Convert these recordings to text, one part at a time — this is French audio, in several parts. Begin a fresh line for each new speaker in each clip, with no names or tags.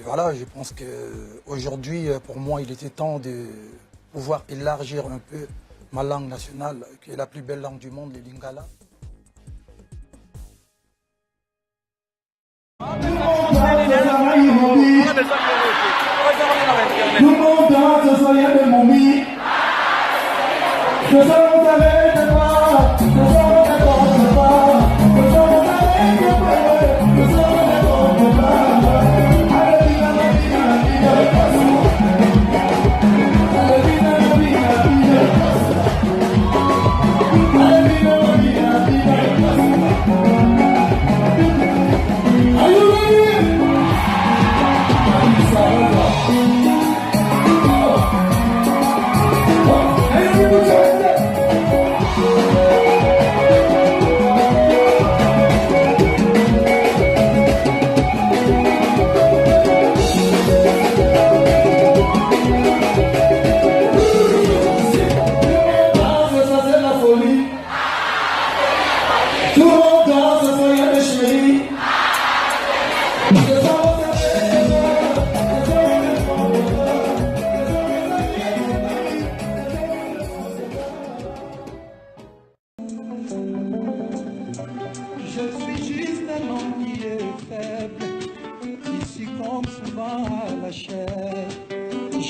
Voilà, je pense qu'aujourd'hui, pour moi, il était temps de pouvoir élargir un peu ma langue nationale, qui est la plus belle langue du monde, le Lingala.
Tout le monde danse, ce soir il y a des momies. Ce soir on t'arrête pas, ce soir on t'accorde pas, ce soir on t'arrête pas, ce soir on t'accorde pas.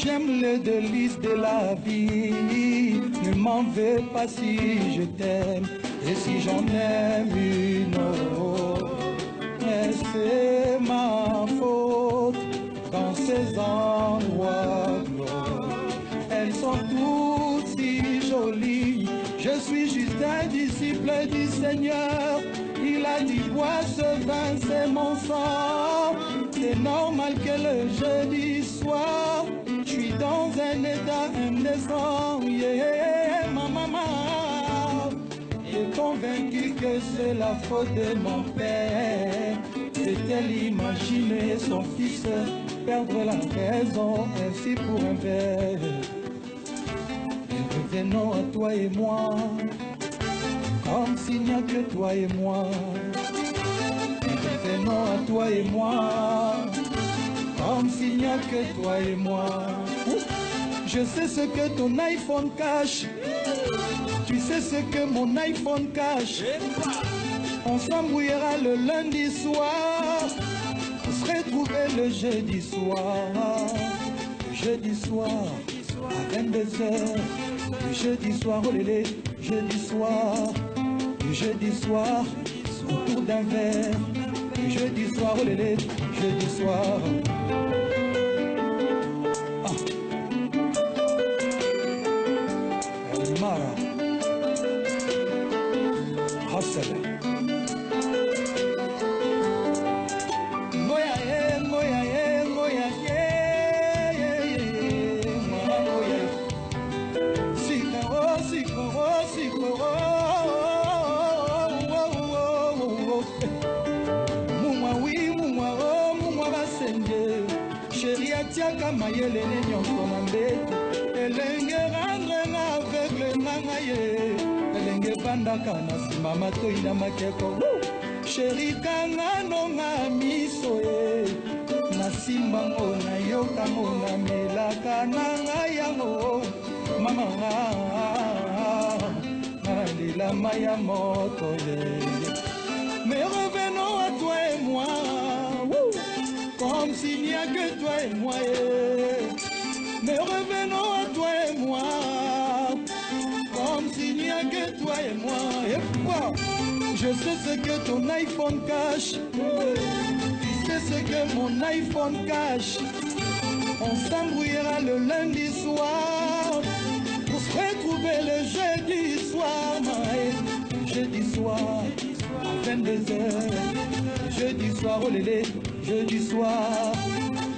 J'aime les délices de la vie, ne m'en veux pas si je t'aime, et si j'en aime une autre, mais c'est ma faute dans ces endroits glauques. Elles sont toutes si jolies, je suis juste un disciple du Seigneur, il a dit bois ce vin, c'est mon sang, c'est normal que le jeudi soir, je suis dans un état indécent, yeah, ma maman est convaincue que c'est la faute de mon père. Peut-elle imaginer son fils perdre la raison ainsi pour un verre? Et revenons à toi et moi, comme s'il n'y a que toi et moi. Et revenons à toi et moi, comme s'il n'y a que toi et moi. Je sais ce que ton iPhone cache, tu sais ce que mon iPhone cache. On s'embrouillera le lundi soir, on se retrouvera le jeudi soir. Le jeudi soir, à 22h, le jeudi soir, oh lélé, jeudi soir. Le jeudi soir, autour d'un verre, le jeudi soir, oh lélé, jeudi soir. Mara, Hustle. Moya ye, moya ye, moya ye, moya. Sikoro, sikoro, sikoro. Mumwa wi, mumwa o, mumwa basenge. Chéri atiaka mayele ne nyonso na mbetu. Elenge rendre na aveugle nanga ye, elenge bandaka na nsima matoi na makeko. Chéri kanga nonga miso ye, na simbango na yokango na melaka nanga yango. Mama nalela maya moto ye. Mais revenons à toi et moi, comme s'il n'y a que toi et moi. Mais revenons à toi et moi, comme s'il n'y a que toi et moi. Et pourquoi? Je sais ce que ton iPhone cache, tu sais ce que mon iPhone cache. On s'embrouillera le lundi soir, pour se retrouver le jeudi soir. Le jeudi soir, à 22h, le jeudi soir, oh lélé, jeudi soir.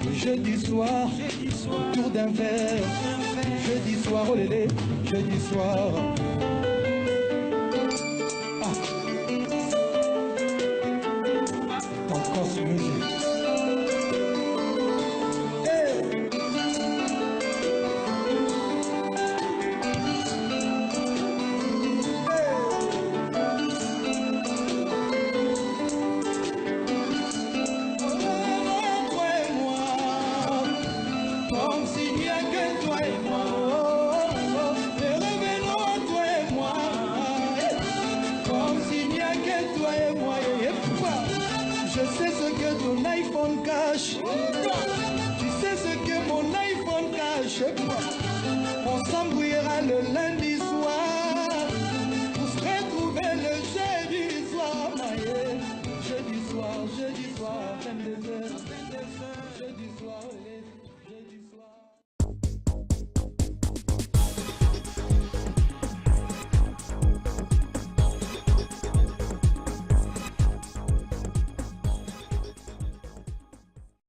Le jeudi soir, autour d'un verre. Jeudi soir, oh lélé, jeudi soir. Encore sur musique. Je sais ce que ton iPhone cache. Tu sais ce que mon iPhone cache.